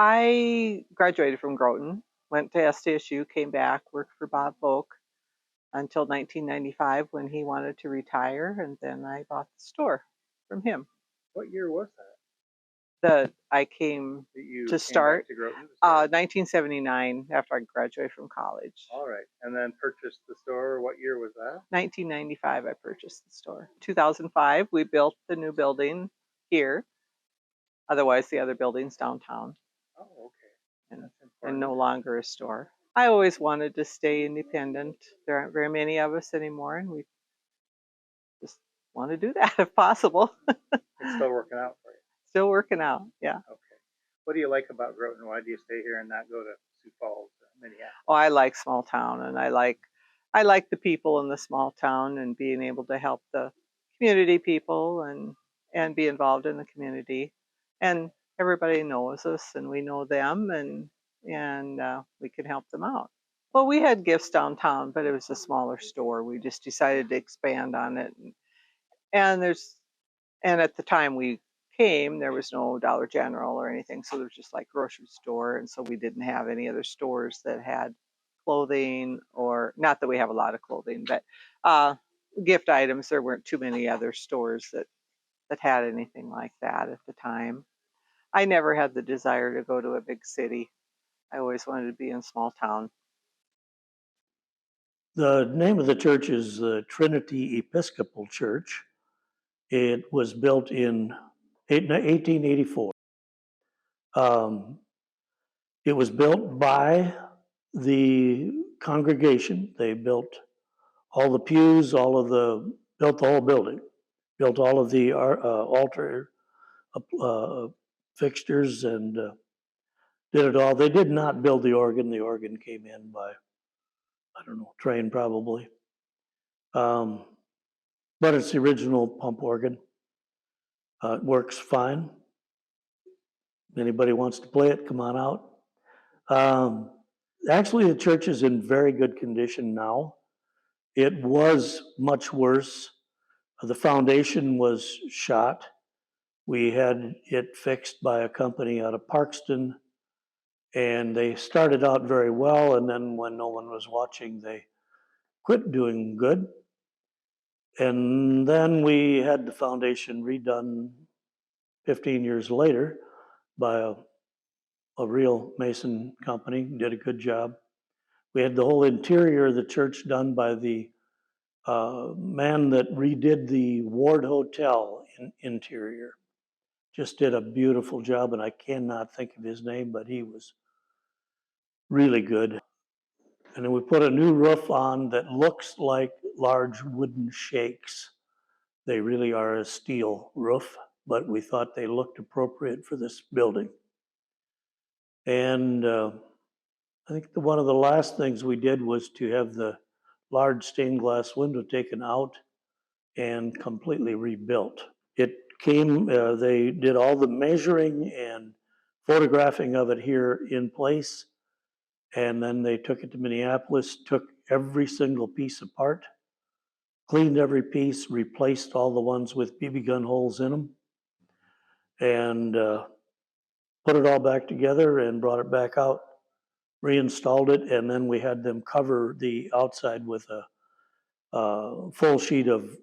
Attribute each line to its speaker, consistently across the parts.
Speaker 1: I graduated from Groton, went to SDSU, came back, worked for Bob Volk until 1995 when he wanted to retire, and then I bought the store from him.
Speaker 2: What year was that?
Speaker 1: I came
Speaker 2: That you
Speaker 1: to
Speaker 2: came
Speaker 1: start
Speaker 2: back to Groton to start?
Speaker 1: 1979 after I graduated from college.
Speaker 2: All right. And then purchased the store. What year was that?
Speaker 1: 1995 I purchased the store. 2005 we built the new building here. Otherwise the other building's downtown.
Speaker 2: Oh, okay.
Speaker 1: And no longer a store. I always wanted to stay independent. There aren't very many of us anymore, and we just want to do that if possible.
Speaker 2: It's still working out for you.
Speaker 1: Still working out, yeah.
Speaker 2: Okay. What do you like about Groton? Why do you stay here and not go to Sioux Falls or Minneapolis?
Speaker 1: Oh, I like small town, and I like the people in the small town and being able to help the community people and be involved in the community. And everybody knows us, and we know them, and we can help them out. Well, we had gifts downtown, but it was a smaller store. We just decided to expand on it, and at the time we came, there was no Dollar General or anything, so there was just like grocery store, and so we didn't have any other stores that had clothing, or not that we have a lot of clothing, but gift items. There weren't too many other stores that had anything like that at the time. I never had the desire to go to a big city. I always wanted to be in a small town.
Speaker 3: The name of the church is the Trinity Episcopal Church. It was built in 1884. It was built by the congregation. They built all the pews, built the whole building, built all of the altar fixtures, and did it all. They did not build the organ. The organ came in by, I don't know, train probably. But it's the original pump organ. It works fine. Anybody wants to play it, come on out. Actually, the church is in very good condition now. It was much worse. The foundation was shot. We had it fixed by a company out of Parkston, and they started out very well, and then when no one was watching, they quit doing good. And then we had the foundation redone 15 years later by a real mason company, did a good job. We had the whole interior of the church done by the man that redid the Ward Hotel interior. Just did a beautiful job, and I cannot think of his name, but he was really good. And then we put a new roof on that looks like large wooden shakes. They really are a steel roof, but we thought they looked appropriate for this building. And I think one of the last things we did was to have the large stained glass window taken out and completely rebuilt. It came, they did all the measuring and photographing of it here in place, and then they took it to Minneapolis, took every single piece apart, cleaned every piece, replaced all the ones with BB gun holes in them, and put it all back together and brought it back out, reinstalled it, and then we had them cover the outside with a full sheet of,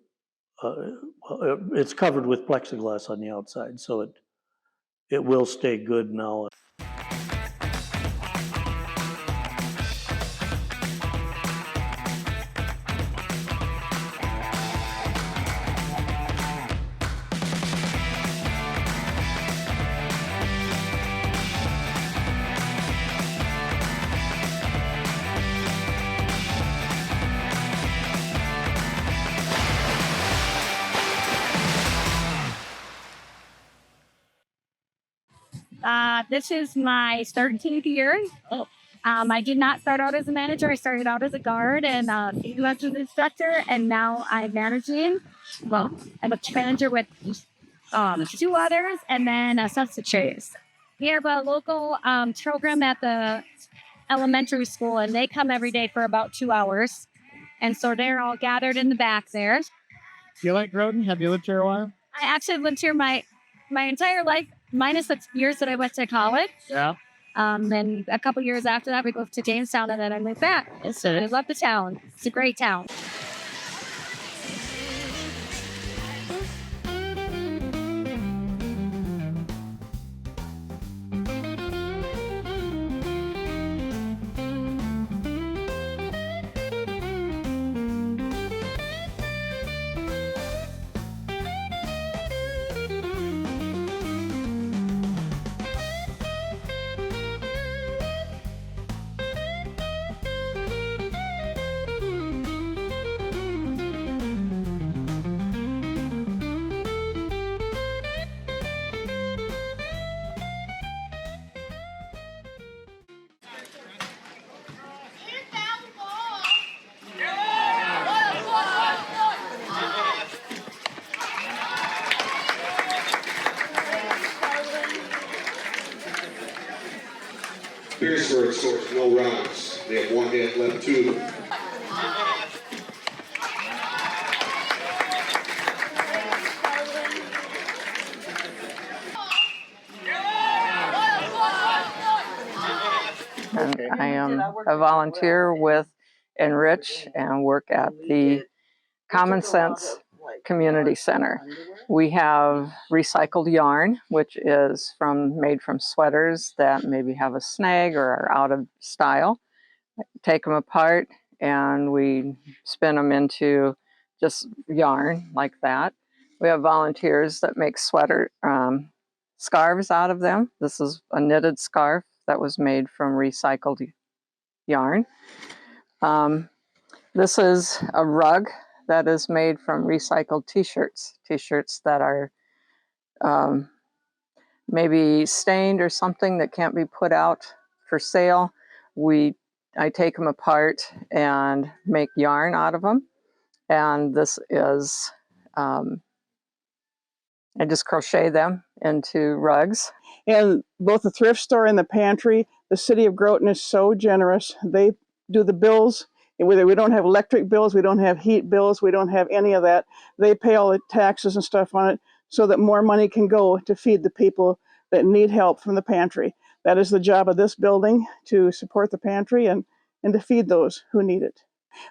Speaker 3: it's covered with plexiglass on the outside, so it will stay good now.
Speaker 4: This is my 13th year. I did not start out as a manager. I started out as a guard and elections instructor, and now I'm managing. Well, I'm a manager with 2 others, and then a substitute. We have a local program at the elementary school, and they come every day for about 2 hours. And so they're all gathered in the back there.
Speaker 5: Do you like Groton? Have you lived here a while?
Speaker 4: I actually lived here my entire life, minus the years that I went to college.
Speaker 5: Yeah.
Speaker 4: Then a couple years after that, we moved to Jamestown, and then I moved back. So I love the town. It's a great town.
Speaker 6: Pearsburg scores no runs. They have one hit, left two.
Speaker 1: And I am a volunteer with Enrich and work at the Common Sense Community Center. We have recycled yarn, which is made from sweaters that maybe have a snag or are out of style. Take them apart and we spin them into just yarn like that. We have volunteers that make scarves out of them. This is a knitted scarf that was made from recycled yarn. This is a rug that is made from recycled t-shirts that are maybe stained or something that can't be put out for sale. I take them apart and make yarn out of them. And this is, I just crochet them into rugs.
Speaker 7: And both the thrift store and the pantry, the city of Groton is so generous. They do the bills. We don't have electric bills, we don't have heat bills, we don't have any of that. They pay all the taxes and stuff on it so that more money can go to feed the people that need help from the pantry. That is the job of this building, to support the pantry and to feed those who need it.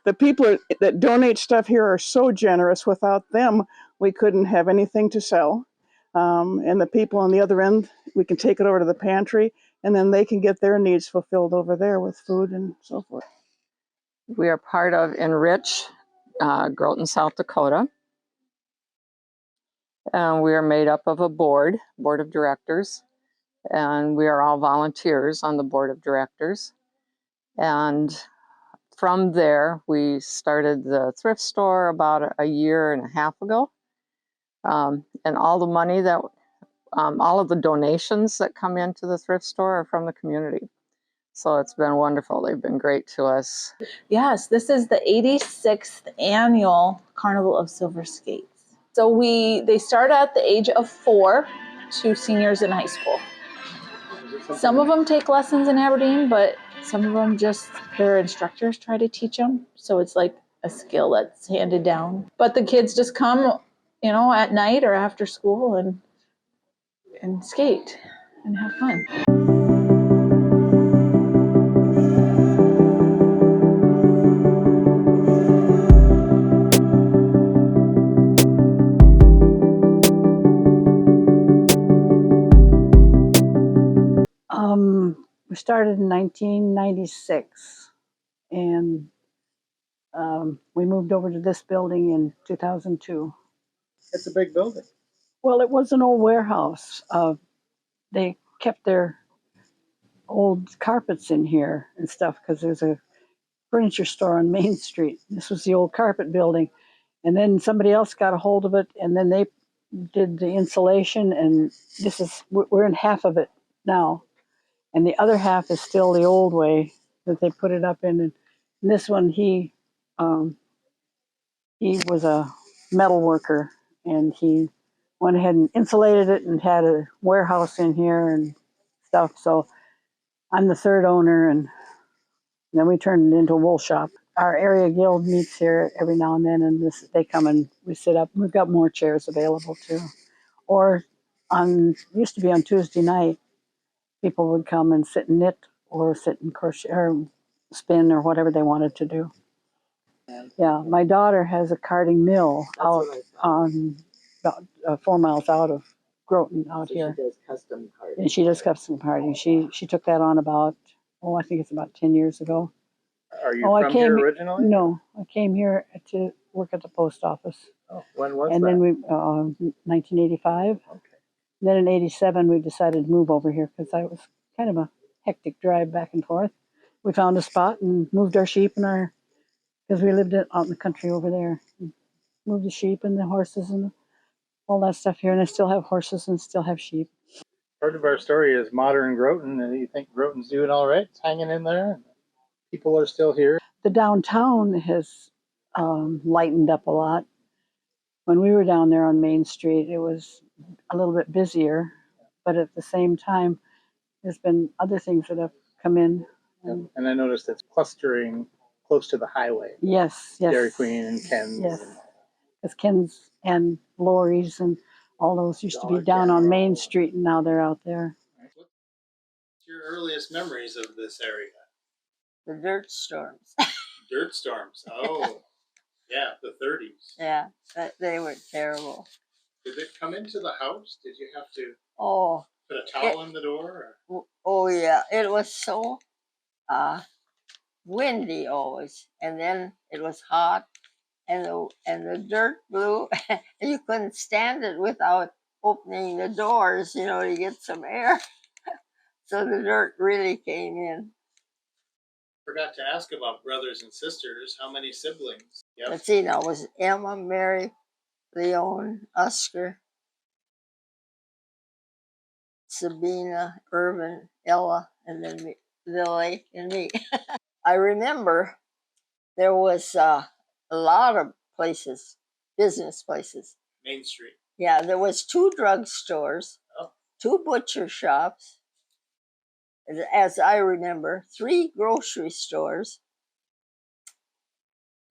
Speaker 7: The people that donate stuff here are so generous. Without them, we couldn't have anything to sell. And the people on the other end, we can take it over to the pantry, and then they can get their needs fulfilled over there with food and so forth.
Speaker 1: We are part of Enrich, Groton, South Dakota. And we are made up of a board of directors. And we are all volunteers on the board of directors. And from there, we started the thrift store about a year and a half ago. And all the money all of the donations that come into the thrift store are from the community. So it's been wonderful. They've been great to us.
Speaker 8: Yes, this is the 86th annual Carnival of Silver Skates. So they start at the age of 4 to seniors in high school. Some of them take lessons in Aberdeen, but some of them their instructors try to teach them. So it's like a skill that's handed down. But the kids just come, at night or after school and skate and have fun.
Speaker 9: We started in 1996, and we moved over to this building in 2002.
Speaker 2: It's a big building.
Speaker 9: Well, it was an old warehouse. They kept their old carpets in here and stuff because there's a furniture store on Main Street. This was the old carpet building. And then somebody else got a hold of it, and then they did the insulation, and we're in half of it now. And the other half is still the old way that they put it up in. And this one, he was a metal worker, and he went ahead and insulated it and had a warehouse in here and stuff. So I'm the third owner, and then we turned it into a wool shop. Our area guild meets here every now and then, and they come and we sit up. We've got more chairs available too. Or used to be on Tuesday night, people would come and sit and knit or sit and crochet or spin or whatever they wanted to do. Yeah, my daughter has a carding mill out on about 4 miles out of Groton out here.
Speaker 10: She does custom carding.
Speaker 9: And she does custom carding. She took that on about, I think it's about 10 years ago.
Speaker 2: Are you from here originally?
Speaker 9: No, I came here to work at the post office.
Speaker 2: Oh, when was
Speaker 9: and
Speaker 2: that?
Speaker 9: then we 1985.
Speaker 2: Okay.
Speaker 9: Then in 87 we decided to move over here because it was kind of a hectic drive back and forth. We found a spot and moved our sheep and because we lived out in the country over there. Moved the sheep and the horses and all that stuff here, and I still have horses and still have sheep.
Speaker 2: Part of our story is modern Groton, and you think Groton's doing all right? It's hanging in there. People are still here.
Speaker 9: The downtown has lightened up a lot. When we were down there on Main Street, it was a little bit busier, but at the same time, there's been other things that have come in.
Speaker 2: And I noticed it's clustering close to the highway.
Speaker 9: Yes.
Speaker 2: Dairy Queen and Ken's.
Speaker 9: Yes, because Ken's and Lori's and all those used to be down on Main Street, and now they're out there.
Speaker 2: What's your earliest memories of this area?
Speaker 10: The dirt storms.
Speaker 2: Dirt storms. Oh, yeah, the 30s.
Speaker 10: Yeah, they were terrible.
Speaker 2: Did it come into the house? Did you have to
Speaker 10: put
Speaker 2: a towel in the door? Or?
Speaker 10: Oh, yeah. It was so windy always. And then it was hot. And the dirt blew. And you couldn't stand it without opening the doors, to get some air. So the dirt really came in.
Speaker 2: Forgot to ask about brothers and sisters. How many siblings? Yep.
Speaker 10: Let's see now. It was Emma, Mary, Leon, Oscar, Sabina, Irvin, Ella, and then Lily and me. I remember there was a lot of places, business places.
Speaker 2: Main Street.
Speaker 10: Yeah, there was 2 drugstores, 2 butcher shops, as I remember, 3 grocery stores,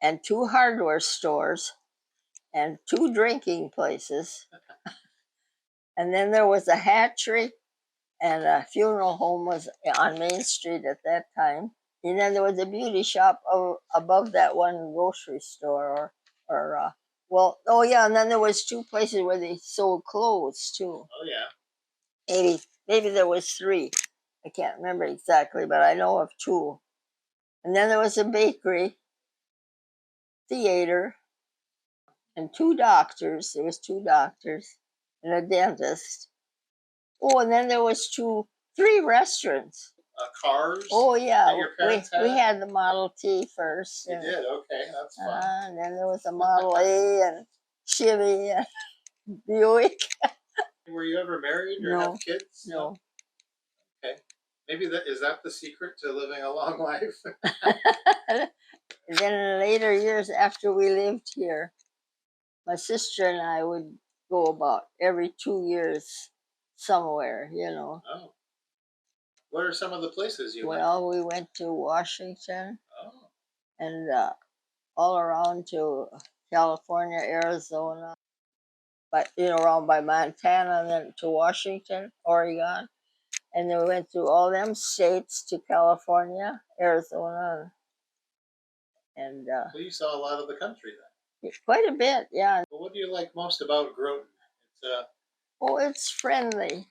Speaker 10: and 2 hardware stores, and 2 drinking places. And then there was a hatchery, and a funeral home was on Main Street at that time. And then there was a beauty shop above that one grocery store, and then there was 2 places where they sold clothes too.
Speaker 2: Oh yeah.
Speaker 10: Maybe there was 3. I can't remember exactly, but I know of 2. And then there was a bakery, theater, and 2 doctors. There was 2 doctors and a dentist. Oh, and then there was 3 restaurants.
Speaker 2: Cars?
Speaker 10: Oh, yeah.
Speaker 2: That your parents had?
Speaker 10: We had the Model T first.
Speaker 2: You did? Okay, that's fun.
Speaker 10: And then there was a Model A and Chevy and Buick.
Speaker 2: Were you ever married or have kids?
Speaker 10: No.
Speaker 2: Okay. Maybe is that the secret to living a long life?
Speaker 10: And then in later years after we lived here, my sister and I would go about every 2 years somewhere,
Speaker 2: Oh. What are some of the places you went?
Speaker 10: Well, we went to Washington.
Speaker 2: Oh.
Speaker 10: And all around to California, Arizona, but around by Montana, and then to Washington, Oregon, and then we went through all them states to California, Arizona, and
Speaker 2: So you saw a lot of the country then.
Speaker 10: Quite a bit, yeah.
Speaker 2: Well, what do you like most about Groton?
Speaker 10: It's friendly,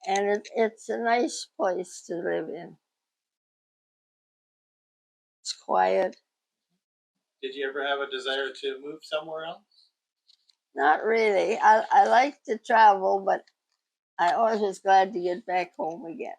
Speaker 10: and it's a nice place to live in. It's quiet.
Speaker 2: Did you ever have a desire to move somewhere else?
Speaker 10: Not really. I like to travel, but I always was glad to get back home again.